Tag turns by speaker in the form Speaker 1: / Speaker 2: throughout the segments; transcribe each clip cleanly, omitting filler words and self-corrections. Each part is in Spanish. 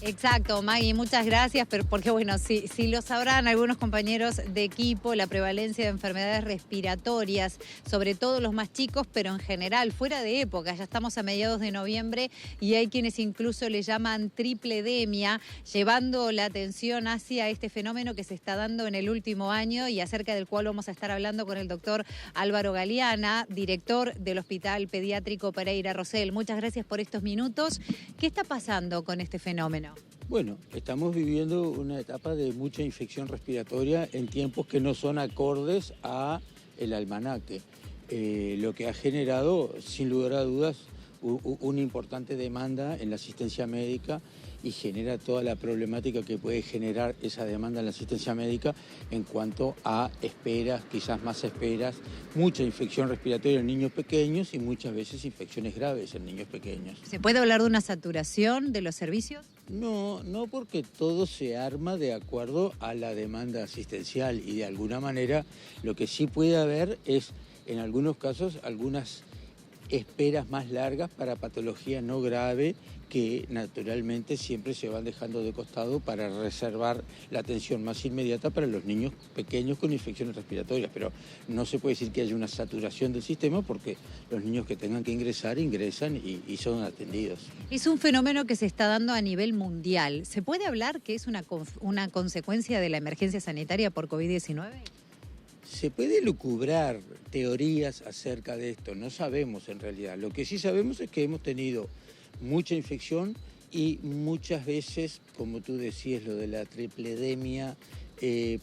Speaker 1: Exacto, Maggie, muchas gracias, pero porque bueno, si lo sabrán algunos compañeros de equipo, la prevalencia de enfermedades respiratorias, sobre todo los más chicos, pero en general, fuera de época, ya estamos a mediados de noviembre y hay quienes incluso le llaman tripledemia, llevando la atención hacia este fenómeno que se está dando en el último año y acerca del cual vamos a estar hablando con el doctor Álvaro Galeana, director del Hospital Pediátrico Pereira Rosell. Muchas gracias por estos minutos. ¿Qué está pasando con este fenómeno?
Speaker 2: Bueno, estamos viviendo una etapa de mucha infección respiratoria en tiempos que no son acordes a el almanaque, lo que ha generado, sin lugar a dudas, una importante demanda en la asistencia médica y genera toda la problemática que puede generar esa demanda en la asistencia médica en cuanto a esperas, quizás más esperas, mucha infección respiratoria en niños pequeños y muchas veces infecciones graves en niños pequeños.
Speaker 1: ¿Se puede hablar de una saturación de los servicios?
Speaker 2: No, no, porque todo se arma de acuerdo a la demanda asistencial y de alguna manera lo que sí puede haber es en algunos casos algunas esperas más largas para patología no grave que naturalmente siempre se van dejando de costado para reservar la atención más inmediata para los niños pequeños con infecciones respiratorias. Pero no se puede decir que haya una saturación del sistema porque los niños que tengan que ingresar ingresan y son atendidos.
Speaker 1: Es un fenómeno que se está dando a nivel mundial. ¿Se puede hablar que es una consecuencia de la emergencia sanitaria por COVID-19?
Speaker 2: Se puede lucubrar teorías acerca de esto, no sabemos en realidad. Lo que sí sabemos es que hemos tenido mucha infección y muchas veces, como tú decías, lo de la tripledemia,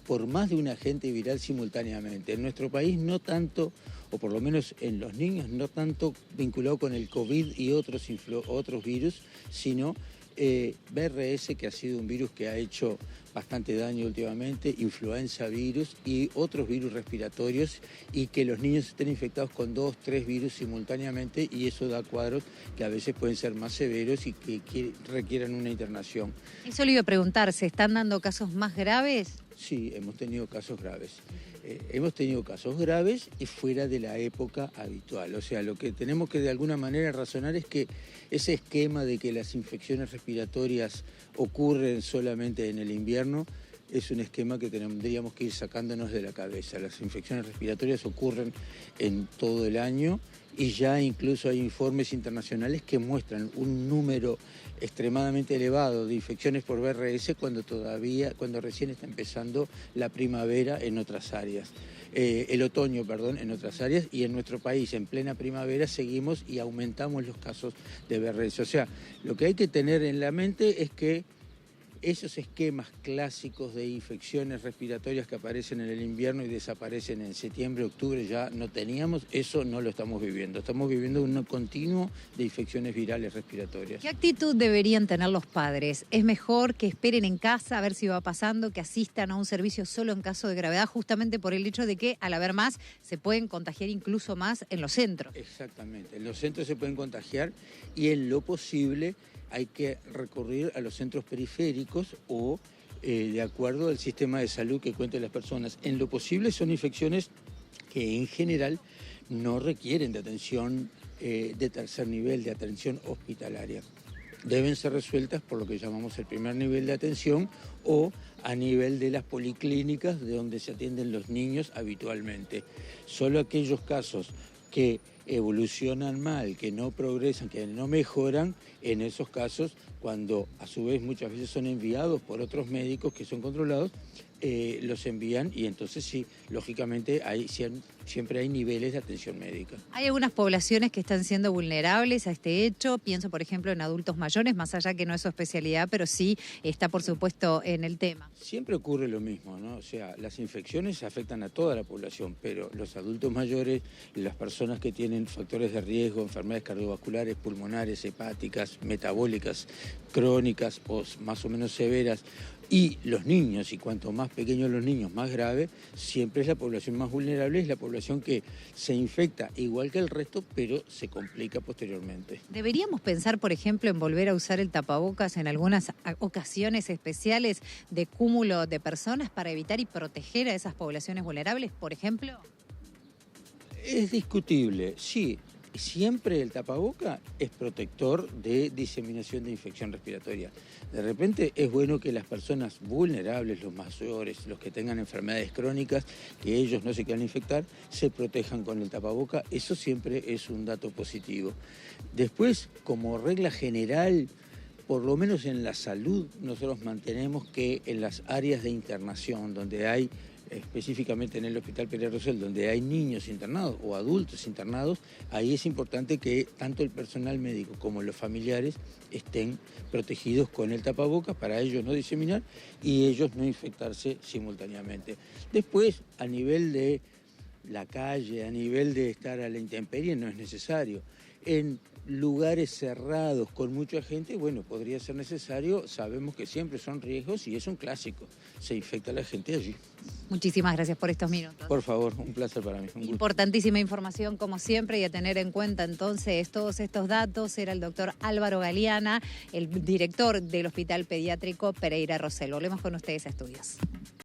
Speaker 2: por más de un agente viral simultáneamente. En nuestro país no tanto, o por lo menos en los niños, no tanto vinculado con el COVID y otros virus, sino BRS, que ha sido un virus que ha hecho bastante daño últimamente, influenza virus y otros virus respiratorios, y que los niños estén infectados con 2, 3 virus simultáneamente, y eso da cuadros que a veces pueden ser más severos y que requieran una internación.
Speaker 1: Eso le iba a preguntar, ¿se están dando casos más graves?
Speaker 2: Sí, hemos tenido casos graves. Hemos tenido casos graves y fuera de la época habitual. O sea, lo que tenemos que de alguna manera razonar es que ese esquema de que las infecciones respiratorias ocurren solamente en el invierno es un esquema que tendríamos que ir sacándonos de la cabeza. Las infecciones respiratorias ocurren en todo el año y ya incluso hay informes internacionales que muestran un número extremadamente elevado de infecciones por BRS cuando recién está empezando la primavera en otras áreas. El otoño, perdón, en otras áreas, y en nuestro país en plena primavera seguimos y aumentamos los casos de BRS. O sea, lo que hay que tener en la mente es que esos esquemas clásicos de infecciones respiratorias que aparecen en el invierno y desaparecen en septiembre, octubre, ya no teníamos, eso no lo estamos viviendo. Estamos viviendo un continuo de infecciones virales respiratorias.
Speaker 1: ¿Qué actitud deberían tener los padres? ¿Es mejor que esperen en casa a ver si va pasando, que asistan a un servicio solo en caso de gravedad, justamente por el hecho de que al haber más se pueden contagiar incluso más en los centros?
Speaker 2: Exactamente, en los centros se pueden contagiar y en lo posible hay que recurrir a los centros periféricos o de acuerdo al sistema de salud que cuenten las personas. En lo posible son infecciones que en general no requieren de atención de tercer nivel, de atención hospitalaria. Deben ser resueltas por lo que llamamos el primer nivel de atención o a nivel de las policlínicas de donde se atienden los niños habitualmente. Solo aquellos casos que evolucionan mal, que no progresan, que no mejoran, en esos casos, cuando a su vez muchas veces son enviados por otros médicos que son controlados, los envían y entonces sí, lógicamente siempre hay niveles de atención médica.
Speaker 1: Hay algunas poblaciones que están siendo vulnerables a este hecho, pienso por ejemplo en adultos mayores, más allá que no es su especialidad, pero sí está por supuesto en el tema.
Speaker 2: Siempre ocurre lo mismo, ¿no? O sea, las infecciones afectan a toda la población, pero los adultos mayores, las personas que tienen factores de riesgo, enfermedades cardiovasculares, pulmonares, hepáticas, metabólicas, crónicas o más o menos severas, y los niños, y cuanto más pequeños los niños, más grave, siempre es la población más vulnerable, es la población que se infecta igual que el resto, pero se complica posteriormente.
Speaker 1: ¿Deberíamos pensar, por ejemplo, en volver a usar el tapabocas en algunas ocasiones especiales de cúmulo de personas para evitar y proteger a esas poblaciones vulnerables, por ejemplo?
Speaker 2: Es discutible, sí. siempre el tapaboca es protector de diseminación de infección respiratoria. De repente es bueno que las personas vulnerables, los mayores, los que tengan enfermedades crónicas, que ellos no se quieran infectar, se protejan con el tapaboca. Eso siempre es un dato positivo. Después, como regla general, por lo menos en la salud, nosotros mantenemos que en las áreas de internación, donde hay, específicamente en el Hospital Pereira Rosell, donde hay niños internados o adultos internados, ahí es importante que tanto el personal médico como los familiares estén protegidos con el tapabocas para ellos no diseminar y ellos no infectarse simultáneamente. Después, a nivel de la calle, a nivel de estar a la intemperie, no es necesario. En lugares cerrados con mucha gente, bueno, podría ser necesario, sabemos que siempre son riesgos y es un clásico, se infecta la gente allí.
Speaker 1: Muchísimas gracias por estos minutos.
Speaker 2: Por favor, un placer para mí. Un gusto.
Speaker 1: Importantísima información como siempre y a tener en cuenta entonces todos estos datos. Era el doctor Álvaro Galeana, el director del Hospital Pediátrico Pereira Rosell. Volvemos con ustedes a estudios.